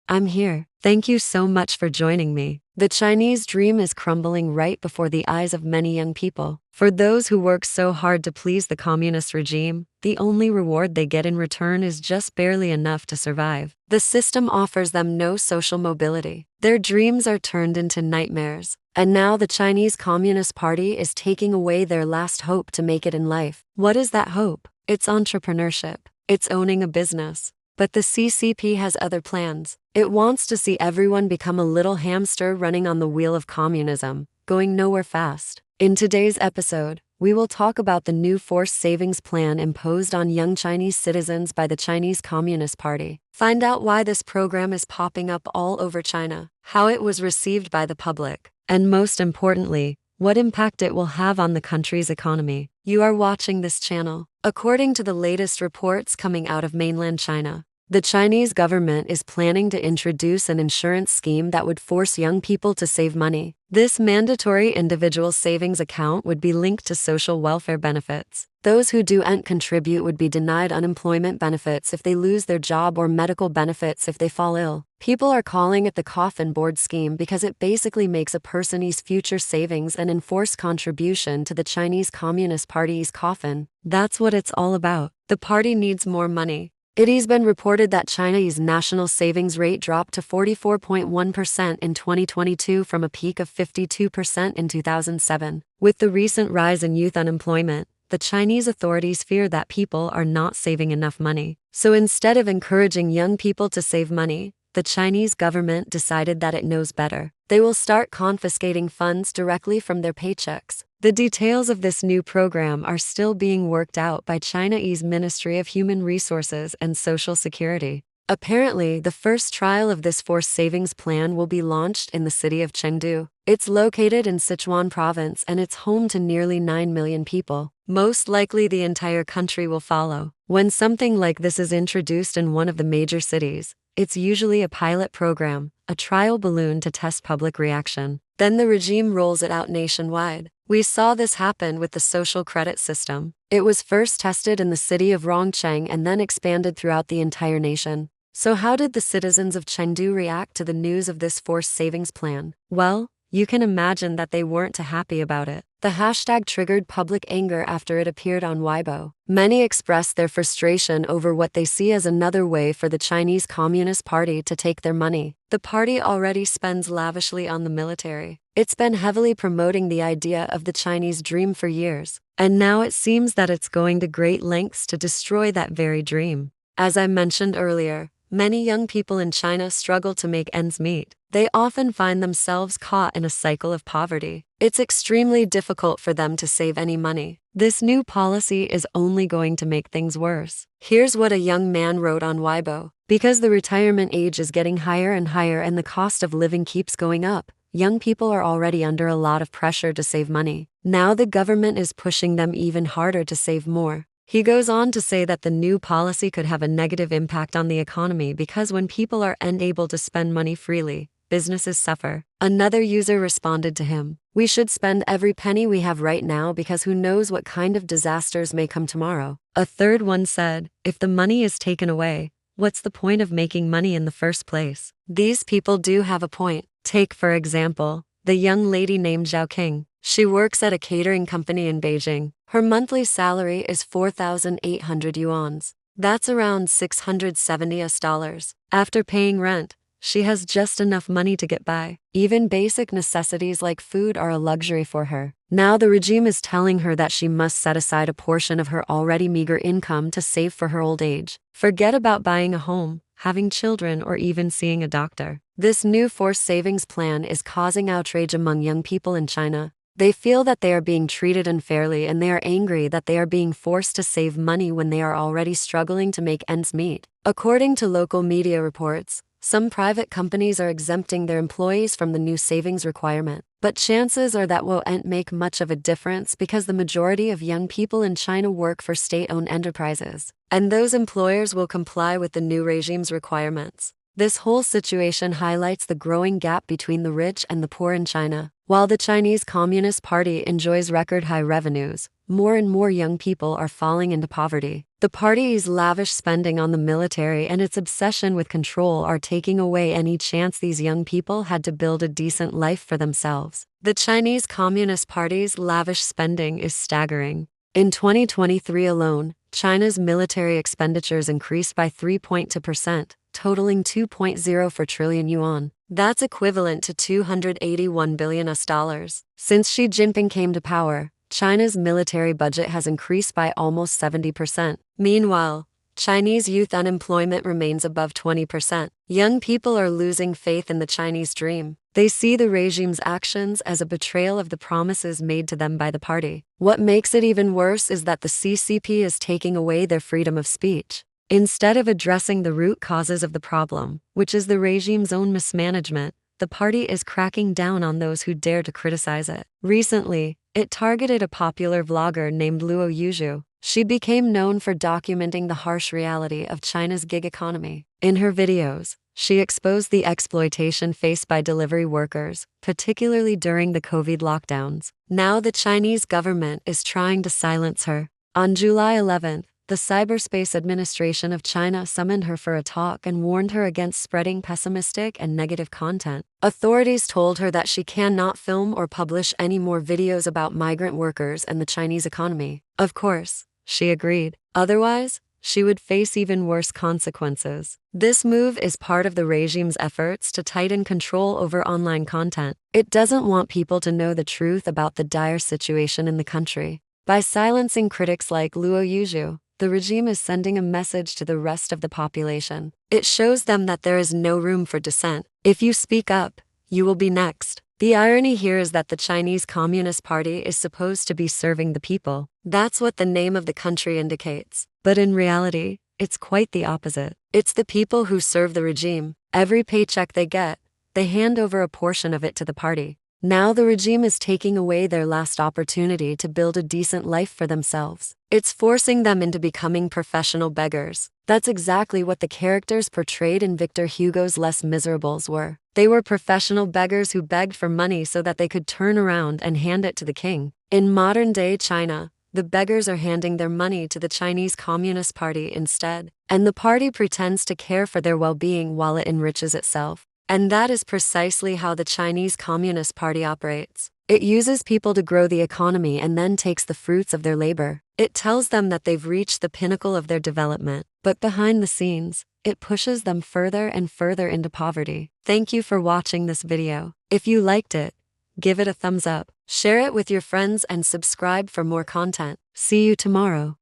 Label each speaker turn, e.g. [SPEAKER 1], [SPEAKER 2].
[SPEAKER 1] I'm here. Thank you so much for joining me. The Chinese dream is crumbling right before the eyes of many young people. For those who work so hard to please the communist regime, the only reward they get in return is just barely enough to survive. The system offers them no social mobility. Their dreams are turned into nightmares. And now the Chinese Communist Party is taking away their last hope to make it in life. What is that hope? It's entrepreneurship. It's owning a business. But the CCP has other plans. It wants to see everyone become a little hamster running on the wheel of communism, going nowhere fast. In today's episode, we will talk about the new forced savings plan imposed on young Chinese citizens by the Chinese Communist Party. Find out why this program is popping up all over China, how it was received by the public, and most importantly, what impact it will have on the country's economy. You are watching this channel. According to the latest reports coming out of mainland China, the Chinese government is planning to introduce an insurance scheme that would force young people to save money. This mandatory individual savings account would be linked to social welfare benefits. Those who don't contribute would be denied unemployment benefits if they lose their job or medical benefits if they fall ill. People are calling it the Coffin board scheme because it basically makes a person's future savings an enforced contribution to the Chinese Communist Party's coffin. That's what it's all about. The party needs more money. It has been reported that China's national savings rate dropped to 44.1% in 2022 from a peak of 52% in 2007. With the recent rise in youth unemployment, the Chinese authorities fear that people are not saving enough money. So instead of encouraging young people to save money, the Chinese government decided that it knows better. They will start confiscating funds directly from their paychecks. The details of this new program are still being worked out by China's Ministry of Human Resources and Social Security. Apparently, the first trial of this forced savings plan will be launched in the city of Chengdu. It's located in Sichuan province and it's home to nearly 9 million people. Most likely the entire country will follow. When something like this is introduced in one of the major cities, it's usually a pilot program, a trial balloon to test public reaction. Then the regime rolls it out nationwide. We saw this happen with the social credit system. It was first tested in the city of Rongcheng and then expanded throughout the entire nation. So how did the citizens of Chengdu react to the news of this forced savings plan? Well, you can imagine that they weren't too happy about it. The hashtag triggered public anger after it appeared on Weibo. Many expressed their frustration over what they see as another way for the Chinese Communist Party to take their money. The party already spends lavishly on the military. It's been heavily promoting the idea of the Chinese dream for years. And now it seems that it's going to great lengths to destroy that very dream. As I mentioned earlier, many young people in China struggle to make ends meet. They often find themselves caught in a cycle of poverty. It's extremely difficult for them to save any money. This new policy is only going to make things worse. Here's what a young man wrote on Weibo. Because the retirement age is getting higher and higher and the cost of living keeps going up, young people are already under a lot of pressure to save money. Now the government is pushing them even harder to save more. He goes on to say that the new policy could have a negative impact on the economy because when people are unable to spend money freely, businesses suffer. Another user responded to him, "We should spend every penny we have right now because who knows what kind of disasters may come tomorrow." A third one said, "If the money is taken away, what's the point of making money in the first place?" These people do have a point. Take, for example, the young lady named Zhao King. She works at a catering company in Beijing. Her monthly salary is 4,800 yuans. That's around $670 US. After paying rent, she has just enough money to get by. Even basic necessities like food are a luxury for her. Now the regime is telling her that she must set aside a portion of her already meager income to save for her old age. Forget about buying a home, having children, or even seeing a doctor. This new forced savings plan is causing outrage among young people in China. They feel that they are being treated unfairly and they are angry that they are being forced to save money when they are already struggling to make ends meet. According to local media reports, some private companies are exempting their employees from the new savings requirement. But chances are that won't make much of a difference because the majority of young people in China work for state-owned enterprises. And those employers will comply with the new regime's requirements. This whole situation highlights the growing gap between the rich and the poor in China. While the Chinese Communist Party enjoys record-high revenues, more and more young people are falling into poverty. The party's lavish spending on the military and its obsession with control are taking away any chance these young people had to build a decent life for themselves. The Chinese Communist Party's lavish spending is staggering. In 2023 alone, China's military expenditures increased by 3.2%, totaling 2.04 trillion yuan. That's equivalent to $281 billion. Since Xi Jinping came to power, China's military budget has increased by almost 70%. Meanwhile, Chinese youth unemployment remains above 20%. Young people are losing faith in the Chinese dream. They see the regime's actions as a betrayal of the promises made to them by the party. What makes it even worse is that the CCP is taking away their freedom of speech. Instead of addressing the root causes of the problem, which is the regime's own mismanagement, the party is cracking down on those who dare to criticize it. Recently, it targeted a popular vlogger named Luo Yuzhu. She became known for documenting the harsh reality of China's gig economy. In her videos, she exposed the exploitation faced by delivery workers, particularly during the COVID lockdowns. Now the Chinese government is trying to silence her. On July 11th, the Cyberspace Administration of China summoned her for a talk and warned her against spreading pessimistic and negative content. Authorities told her that she cannot film or publish any more videos about migrant workers and the Chinese economy. Of course, she agreed. Otherwise, she would face even worse consequences. This move is part of the regime's efforts to tighten control over online content. It doesn't want people to know the truth about the dire situation in the country. By silencing critics like Luo Yuzhu, the regime is sending a message to the rest of the population. It shows them that there is no room for dissent. If you speak up, you will be next. The irony here is that the Chinese Communist Party is supposed to be serving the people. That's what the name of the country indicates. But in reality, it's quite the opposite. It's the people who serve the regime. Every paycheck they get, they hand over a portion of it to the party. Now the regime is taking away their last opportunity to build a decent life for themselves. It's forcing them into becoming professional beggars. That's exactly what the characters portrayed in Victor Hugo's Les Miserables were. They were professional beggars who begged for money so that they could turn around and hand it to the king. In modern-day China, the beggars are handing their money to the Chinese Communist Party instead, and the party pretends to care for their well-being while it enriches itself. And that is precisely how the Chinese Communist Party operates. It uses people to grow the economy and then takes the fruits of their labor. It tells them that they've reached the pinnacle of their development, but behind the scenes, it pushes them further and further into poverty. Thank you for watching this video. If you liked it, give it a thumbs up, share it with your friends and subscribe for more content. See you tomorrow.